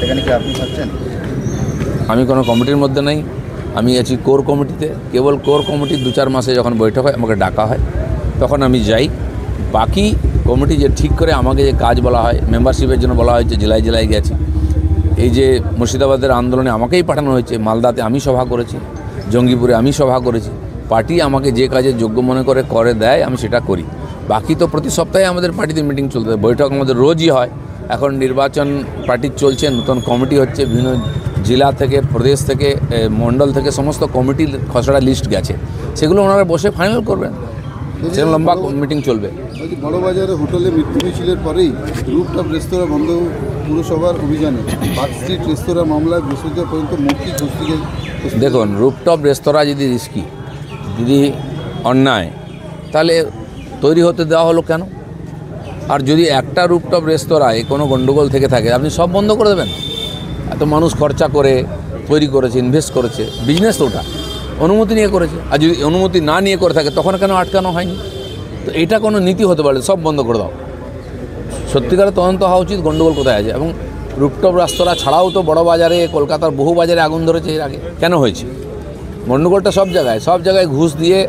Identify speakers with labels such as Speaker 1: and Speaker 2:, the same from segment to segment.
Speaker 1: সেখানে কি আপনি থাকছেন?
Speaker 2: আমি কোনো কমিটির মধ্যে নেই, আমি আছি কোর কমিটিতে। কেবল কোর কমিটির 2-4 মাসে যখন বৈঠক হয় আমাকে ডাকা হয়, তখন আমি যাই। বাকি কমিটি যে ঠিক করে আমাকে যে কাজ বলা হয়, মেম্বারশিপের জন্য বলা হয়েছে, জেলায় জেলায় গেছি। এই যে মুর্শিদাবাদের আন্দোলনে আমাকেই পাঠানো হয়েছে, মালদাতে আমি সভা করেছি, জঙ্গিপুরে আমি সভা করেছি। পার্টি আমাকে যে কাজে যোগ্য মনে করে দেয় আমি সেটা করি। বাকি তো প্রতি সপ্তাহে আমাদের পার্টিতে মিটিং চলতে হয়, বৈঠক আমাদের রোজই হয়। এখন নির্বাচন পার্টির চলছে, নতুন কমিটি হচ্ছে, বিভিন্ন জেলা থেকে, প্রদেশ থেকে, মণ্ডল থেকে সমস্ত কমিটির খসড়া লিস্ট গেছে, সেগুলো ওনারা বসে ফাইনাল করবেন। সেরকম লম্বা মিটিং চলবে।
Speaker 3: বড়বাজারে হোটেলে মৃত্যু মিছিলের পরেই রুফটপ রেস্তোরাঁ বন্ধ পুরসভার অভিযানে পার্ক স্ট্রিট রেস্তোরাঁ মামলায় বৃহস্পতিবার পর্যন্ত মৌখিক হস্তিকে।
Speaker 2: দেখুন, রুফটপ রেস্তোরাঁ যদি রিস্কি, যদি অন্যায়, তাহলে তৈরি হতে দেওয়া হলো কেন? আর যদি একটা রুফটপ রেস্তোরাঁয় কোনো গণ্ডগোল থেকে থাকে, আপনি সব বন্ধ করে দেবেন? এত মানুষ খরচা করে তৈরি করেছে, ইনভেস্ট করেছে, বিজনেস তো ওটা অনুমতি নিয়ে করেছে। আর যদি অনুমতি না নিয়ে করে থাকে তখন কেন আটকানো হয়নি? তো এটা কোনো নীতি হতে পারে? সব বন্ধ করে দাও। সত্যিকারের তদন্ত হওয়া উচিত, গণ্ডগোল কোথায় আছে। এবং রুফটপ রেস্তোরাঁ ছাড়াও তো বড় বাজারে, কলকাতার বহু বাজারে আগুন ধরেছে এর আগে। কেন হয়েছে? গণ্ডগোলটা সব জায়গায় ঘুষ দিয়ে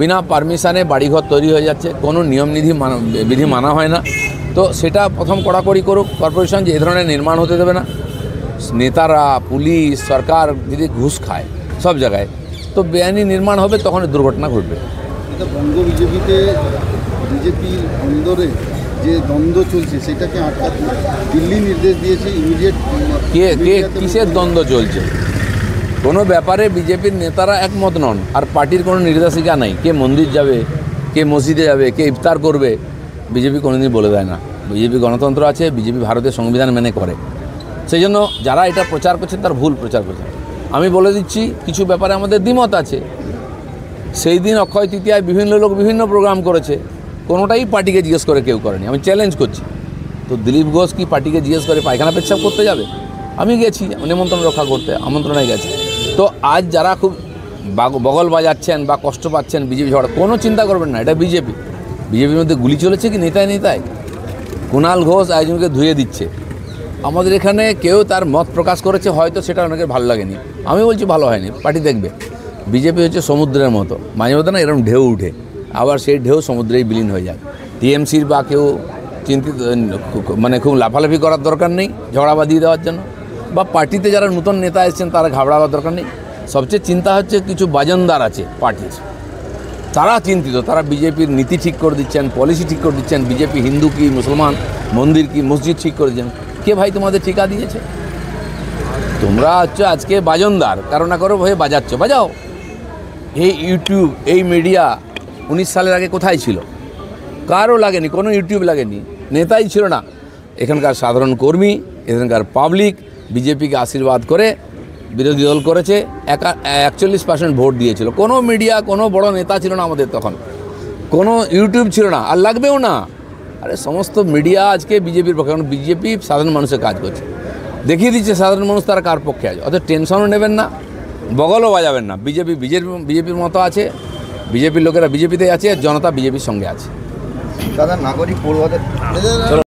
Speaker 2: বিনা পারমিশনে বাড়িঘর তৈরি হয়ে যাচ্ছে, কোনো বিধি মানা হয় না। তো সেটা প্রথম কড়াকড়ি করুক কর্পোরেশন, যে এ ধরনের নির্মাণ হতে দেবে না। নেতারা, পুলিশ, সরকার যদি ঘুষ খায় সব জায়গায়, তো বেআইনি নির্মাণ হবে, তখন দুর্ঘটনা ঘটবে।
Speaker 3: বঙ্গ বিজেপির অন্দরে যে দ্বন্দ্ব চলছে সেটাকে আটকাতে দিল্লি নির্দেশ দিয়েছে ইমিডিয়েট।
Speaker 2: কিসের দ্বন্দ্ব চলছে? কোনো ব্যাপারে বিজেপির নেতারা একমত নন, আর পার্টির কোনো নির্দেশিকা নাই। কে মন্দির যাবে, কে মসজিদে যাবে, কে ইফতার করবে, বিজেপি কোনোদিন বলে দেয় না। বিজেপি গণতন্ত্র আছে, বিজেপি ভারতের সংবিধান মেনে করে। সেই জন্য যারা এটা প্রচার করছেন তার ভুল প্রচার করছেন। আমি বলে দিচ্ছি, কিছু ব্যাপারে আমাদের দ্বিমত আছে। সেই দিন অক্ষয় তৃতীয়ায় বিভিন্ন লোক বিভিন্ন প্রোগ্রাম করেছে, কোনোটাই পার্টিকে জিজ্ঞেস করে কেউ করেনি। আমি চ্যালেঞ্জ করছি। তো দিলীপ ঘোষ কি পার্টিকে জিজ্ঞেস করে পায়খানা পেচ্ছাপ করতে যাবে? আমি গেছি নিমন্ত্রণ রক্ষা করতে, আমন্ত্রণে গেছি। তো আজ যারা খুব বগল বাজাচ্ছেন বা কষ্ট পাচ্ছেন বিজেপি ঝগড়া, কোনো চিন্তা করবেন না, এটা বিজেপির মধ্যে গুলি চলেছে কি নেতায়? কুণাল ঘোষ আয়োজনকে ধুয়ে দিচ্ছে। আমাদের এখানে কেউ তার মত প্রকাশ করেছে, হয়তো সেটা অনেকের ভালো লাগেনি। আমি বলছি ভালো হয়নি, পার্টি দেখবে। বিজেপি হচ্ছে সমুদ্রের মতো, মাঝে মধ্যে না এরকম ঢেউ উঠে, আবার সেই ঢেউ সমুদ্রেই বিলীন হয়ে যায়। টিএমসির বা কেউ চিন্তিত, মানে খুব লাফালাফি করার দরকার নেই ঝগড়া বাঁধিয়ে দেওয়ার জন্য, বা পার্টিতে যারা নতুন নেতা এসেছেন তারা ঘাবড়াবার দরকার নেই। সবচেয়ে চিন্তা হচ্ছে কিছু বাজনদার আছে পার্টির, তারা চিন্তিত। তারা বিজেপির নীতি ঠিক করে দিচ্ছেন, পলিসি ঠিক করে দিচ্ছেন। বিজেপি হিন্দু কি মুসলমান, মন্দির কি মসজিদ ঠিক করে দিচ্ছেন। কে ভাই তোমাদের ঠিকা দিয়েছে? তোমরা হচ্ছে আজকে বাজনদার, কারো না কারো হয়ে বাজাচ্ছ, বাজাও। এই ইউটিউব, এই মিডিয়া 19 সালের আগে কোথায় ছিল? কারও লাগেনি, কোনো ইউটিউব লাগেনি, নেতাই ছিল না। এখানকার সাধারণ কর্মী, এখানকার পাবলিক বিজেপিকে আশীর্বাদ করে বিরোধী দল করেছে, 41% ভোট দিয়েছিল। কোনো মিডিয়া, কোনো বড় নেতা ছিল না আমাদের তখন, কোনো ইউটিউব ছিল না, আর লাগবেও না। আরে সমস্ত মিডিয়া আজকে বিজেপির পক্ষে, কারণ বিজেপি সাধারণ মানুষের কাজ করছে, দেখিয়ে দিচ্ছে সাধারণ মানুষ তারা কার পক্ষে আছে। অত টেনশনও নেবেন না, বগলও বাজাবেন না। বিজেপির মতো আছে, বিজেপির লোকেরা বিজেপিতে আছে, জনতা বিজেপির সঙ্গে আছে।
Speaker 1: দাদা, নাগরিক পড়ুয়াদের